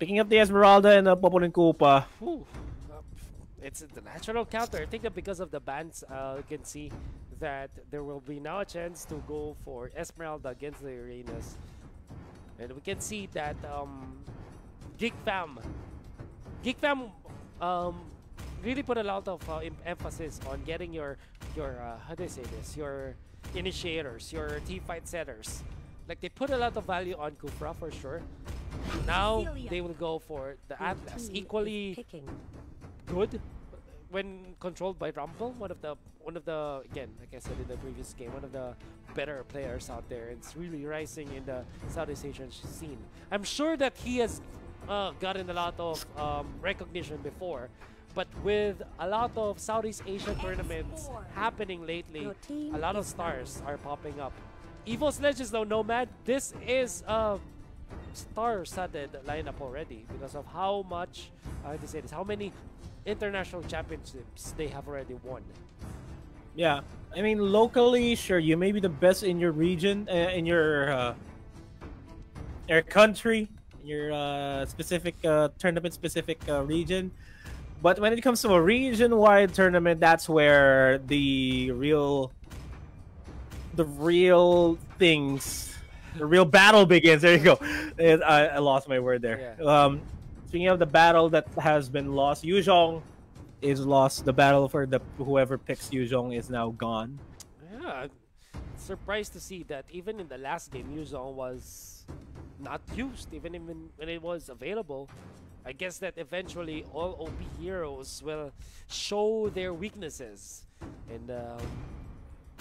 Picking up the Esmeralda and the Popolin Koopa. It's the natural counter. I think that because of the bans, you can see that there will be now a chance to go for Esmeralda against the Uranus. And we can see that GEEK FAM really put a lot of emphasis on getting your how do I say this, your initiators, your team fight setters. Like they put a lot of value on Kufra for sure. Now they will go for the Atlas, equally good when controlled by Rumble. One of the again, like I said in the previous game, one of the better players out there. It's really rising in the Southeast Asian scene. I'm sure that he has gotten a lot of recognition before, but with a lot of Southeast Asian tournaments happening lately, a lot of stars are popping up. EVOS Legends though, Nomad, this is a star-studded lineup already because of how much, to say this, how many international championships they have already won. Yeah, I mean locally, sure, you may be the best in your region, in your country, your specific tournament-specific region. But when it comes to a region-wide tournament, that's where the real things, the real battle begins. There you go. I lost my word there. Yeah. Speaking of the battle that has been lost, Yuzhong is lost. The battle for the whoever picks Yuzhong is now gone. Yeah, surprised to see that even in the last game, Yuzhong was not used, even when it was available. I guess that eventually all OP heroes will show their weaknesses, and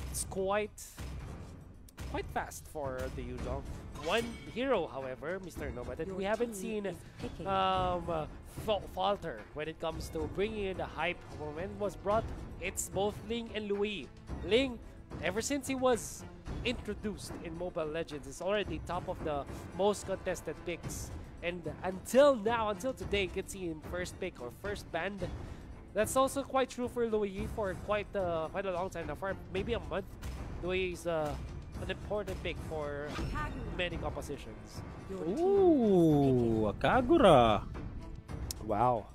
it's quite fast for the Yuzhong. One hero, however, Mr. Nomad, that we haven't seen falter when it comes to bringing in the hype. When it was brought, it's both Ling and Louis. Ling, ever since he was introduced in Mobile Legends, is already top of the most contested picks. And until now, until today, you can see him first pick or first banned. That's also quite true for Louis for quite a long time now. For maybe a month, Louis is an important pick for many compositions. Ooh, a Kagura. Wow.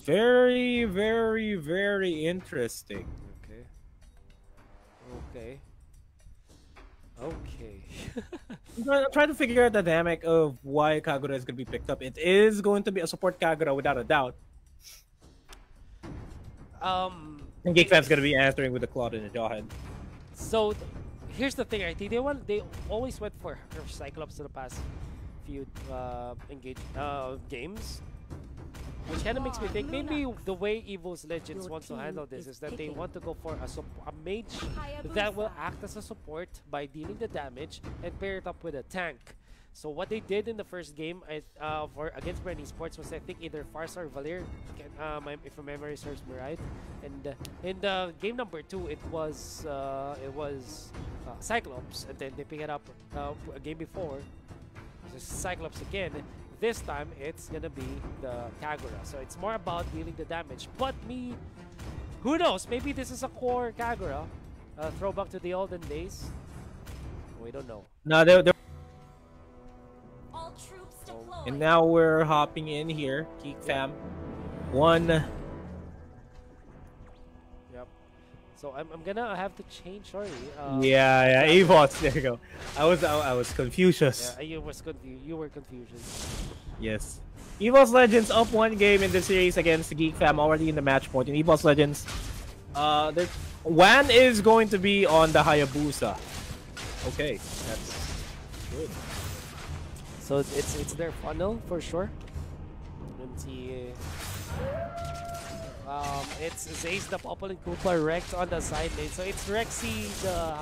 Very, very, very interesting. Okay. Okay. Okay. I'm trying to figure out the dynamic of why Kagura is going to be picked up. It is going to be a support Kagura without a doubt. And GEEK FAM's going to be answering with a Claude in the jawhead. So here's the thing, I think they always went for her Cyclops in the past few games. Which kind of makes me think maybe the way EVOS Legends wants to handle this is that they want to go for a mage that will act as a support by dealing the damage and pair it up with a tank. So what they did in the first game against Brand Esports was, I think, either Farsa or Valir, if my memory serves me right. And in the game number 2, it was Cyclops, and then they pick it up a game before, Cyclops again. This time, it's gonna be the Kagura. So it's more about dealing the damage. But who knows? Maybe this is a core Kagura. Throwback to the olden days. We don't know. No, they're... All troops deployed. And now we're hopping in here. GEEK FAM. One. So I'm gonna have to change. Sorry. Yeah. EVOS. There you go. I was Confucius. Yeah, you were Confucius. Yes. EVOS Legends up one game in the series against the GEEK FAM, already in the match point. In EVOS Legends, Wan is going to be on the Hayabusa. Okay, that's good. So it's their funnel for sure. Let's see. It's Zaze the Popolin Koopa, Rex on the side lane. So it's Rexy, the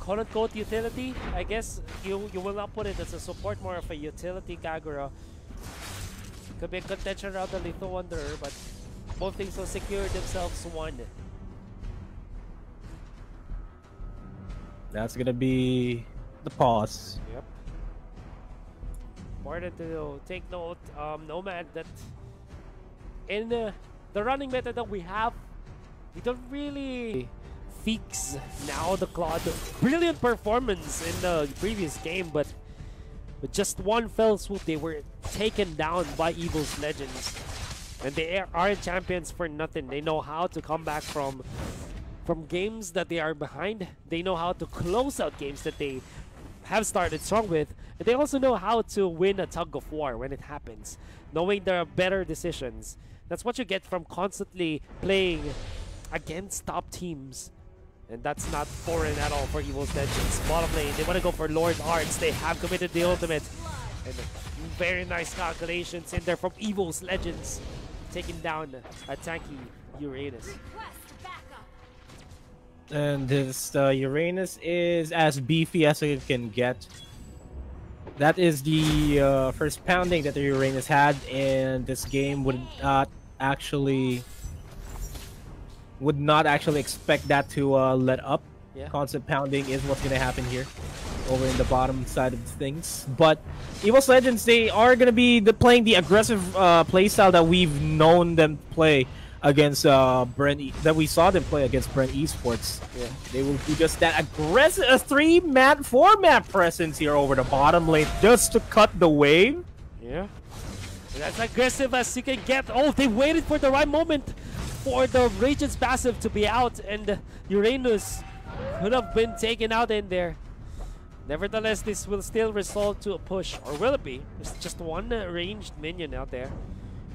quote-unquote utility. I guess you will not put it as a support, more of a utility Kagura. Could be a contention around the Lethal Wanderer, but both things will secure themselves one. That's gonna be the pause. Yep. Important to take note, Nomad, that in the running method that we have, we don't really fix now the Claude. Brilliant performance in the previous game, but With just one fell swoop, they were taken down by EVOS Legends. And they aren't champions for nothing. They know how to come back from games that they are behind. They know how to close out games that they have started strong with. And they also know how to win a tug of war when it happens, knowing there are better decisions. That's what you get from constantly playing against top teams. And that's not foreign at all for EVOS Legends. Bottom lane, they want to go for Lord Arts. They have committed the ultimate. And very nice calculations in there from EVOS Legends, taking down a tanky Uranus. And this Uranus is as beefy as it can get. That is the first pounding that the Uranus had, and this game would not actually expect that to let up. Yeah. Constant pounding is what's going to happen here over in the bottom side of things. But EVOS Legends, they are going to be playing the aggressive playstyle that we've known them play against that we saw them play against Brent Esports. Yeah. They will do just that aggressive 4-map presence here over the bottom lane just to cut the wave. Yeah. That's aggressive as you can get. Oh, they waited for the right moment for the Radiant's passive to be out, and Uranus could have been taken out in there. Nevertheless, this will still result to a push, or will it be? There's just one ranged minion out there.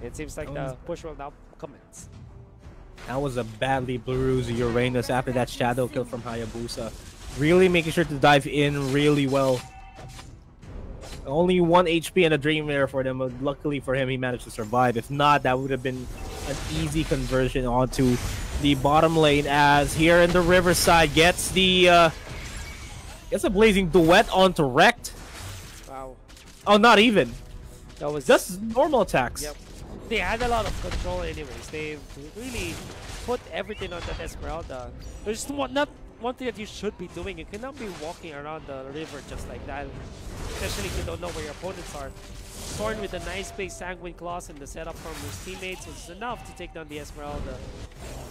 It seems like the push will now commence. That was a badly bruised Uranus after that shadow kill from Hayabusa. Really making sure to dive in really well. Only 1 HP and a Dream Mirror for them. Luckily for him, he managed to survive. If not, that would have been an easy conversion onto the bottom lane, as here in the Riverside gets the gets a Blazing Duet onto Rekt. Wow. Oh, not even. That was just normal attacks. Yep. They had a lot of control anyways. They really put everything on that Esmeralda. There's not one thing that you should be doing. You cannot be walking around the river just like that, especially if you don't know where your opponents are. Thorn with a nice base Sanguine Claws and the setup from his teammates was enough to take down the Esmeralda.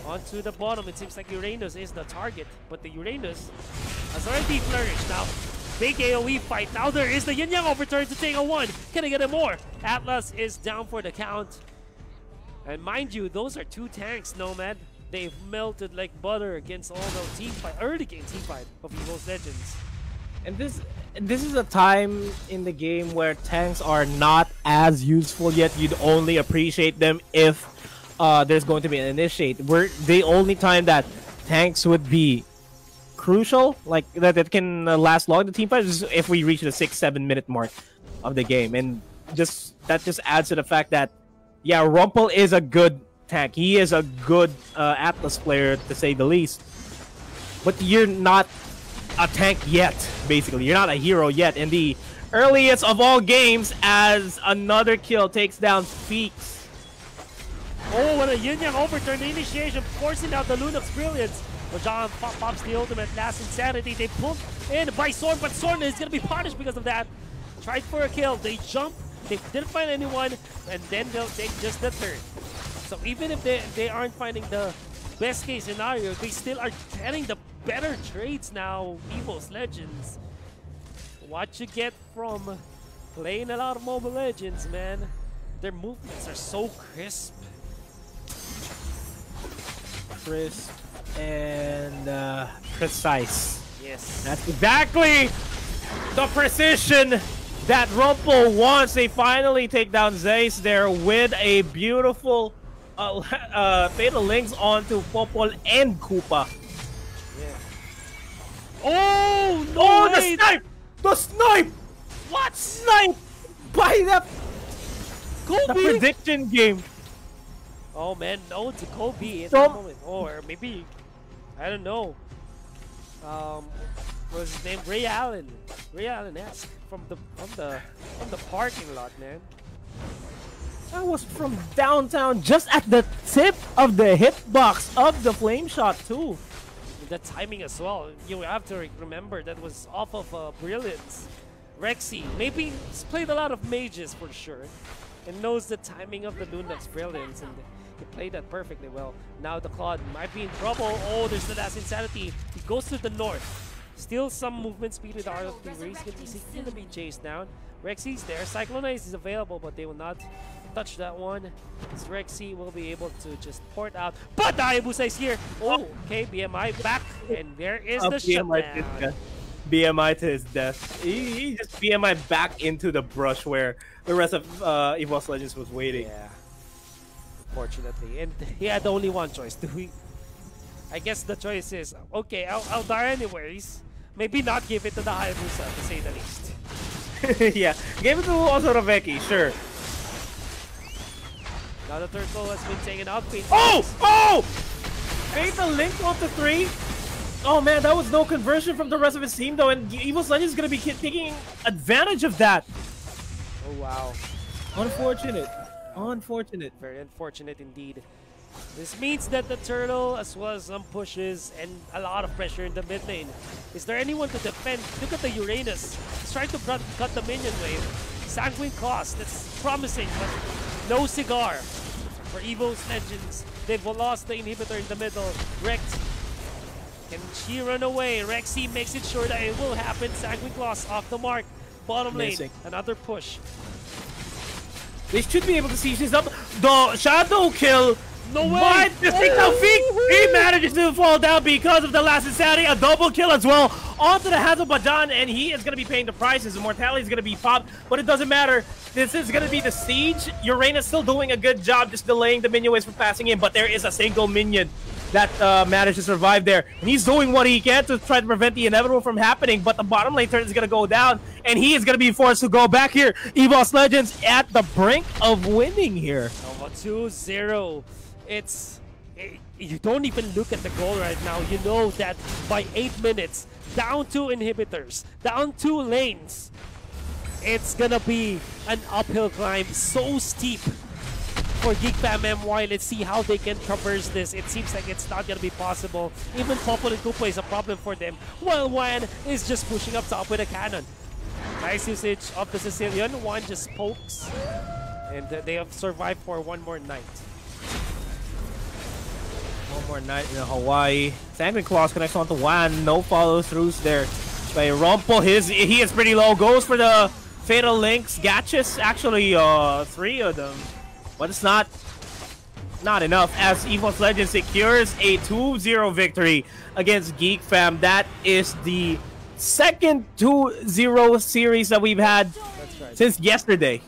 Onto the bottom, it seems like Uranus is the target, but the Uranus has already flourished now. Big AoE fight. Now there is the Yin Yang overturn to take a 1. Can I get it more? Atlas is down for the count. And mind you, those are 2 tanks, Nomad. They've melted like butter against all the early game team fight of EVOS Legends. And this is a time in the game where tanks are not as useful yet. You'd only appreciate them if there's going to be an initiate. The only time that tanks would be crucial, like that can last long the team fight, is if we reach the 6-7 minute mark of the game. And that just adds to the fact that, yeah, Rumpel is a good tank. He is a good Atlas player, to say the least. But you're not a tank yet, basically. You're not a hero yet. In the earliest of all games, as another kill takes down Feeks. Oh, what a Yin Yang overturn. The initiation forcing out the Lunox Brilliance. John pops the ultimate last Insanity. They pulled in by Sorn, but Sorn is going to be punished because of that. Tried for a kill. They jump. They didn't find anyone, and then they'll take just the third. So even if they aren't finding the best case scenario, they still are getting the better trades now, EVOS Legends. What you get from playing a lot of Mobile Legends, man. Their movements are so crisp. Crisp and precise. Yes. That's exactly the precision that Rumpel wants. They finally take down Zeiss there with a beautiful Fatal Links onto Popol and Koopa. Yeah. Oh, no! Oh, the snipe! The snipe! What? Snipe! By the prediction game. Oh man, no to Kobe at that moment. Or maybe, I don't know. What was his name? Ray Allen. Ray Allen-esque from the parking lot, man. That was from downtown, just at the tip of the hitbox of the flame shot too. The timing as well. You have to remember that was off of Brilliance. Rexy, maybe he's played a lot of mages for sure, and knows the timing of the Lunox Brilliance, and he played that perfectly well. Now the Claude might be in trouble. Oh, there's the last Insanity. He goes to the north. Still some movement speed with RLP where he's going to be chased down. Rexy's there. Cyclonize is available, but they will not touch that one. This Rexy will be able to just port out. But the Hayabusa is here. Oh, okay. BMI back. And there is the shutdown. BMI to his death. He just BMI back into the brush where the rest of EVOS Legends was waiting. Yeah. Unfortunately. And he had only one choice. I guess the choice is, okay, I'll die anyways. Maybe not give it to the Hayabusa, to say the least. Yeah, give it to also Raveki, sure. Now the turtle has been taken out. Oh! Made the link off the 3. Oh man, that was no conversion from the rest of his team though, and EVOS Legends is going to be taking advantage of that. Oh wow. Unfortunate. Unfortunate. Very unfortunate indeed. This means that the turtle, as well as some pushes and a lot of pressure in the mid lane. Is there anyone to defend? Look at the Uranus. He's trying to cut the minion wave. Sanguine Claws, that's promising, but no cigar for EVOS Legends. They've lost the inhibitor in the middle. Rex, can she run away? Rexy makes it sure that it will happen. Sanguine Claws off the mark. Bottom lane, another push. They should be able to see she's up. The shadow kill. No way! But the he manages to fall down because of the last insanity. A double kill as well onto the hands of Bajan, and he is going to be paying the price. His immortality is going to be popped, but it doesn't matter. This is going to be the siege. Uranus still doing a good job just delaying the minion waves from passing in, but there is a single minion that managed to survive there. And he's doing what he can to try to prevent the inevitable from happening, but the bottom lane turn is going to go down, and he is going to be forced to go back here. EVOS Legends at the brink of winning here. 2-0. You don't even look at the goal right now. You know that by 8 minutes, down 2 inhibitors, down 2 lanes, it's gonna be an uphill climb so steep for GEEK FAM MY. Let's see how they can traverse this. It seems like it's not gonna be possible. Even Popol and Kupo is a problem for them, while Wan is just pushing up top with a cannon. Nice usage of the Sicilian. One just pokes, and they have survived for one more night. One more night in Hawaii. Sanguine Claws connects onto Wan. No follow-throughs there by Rumpel. He is pretty low. Goes for the Fatal Links. Gatches, actually 3 of them. But it's not enough as EVOS Legends secures a 2-0 victory against GEEK FAM. That is the second 2-0 series that we've had since yesterday.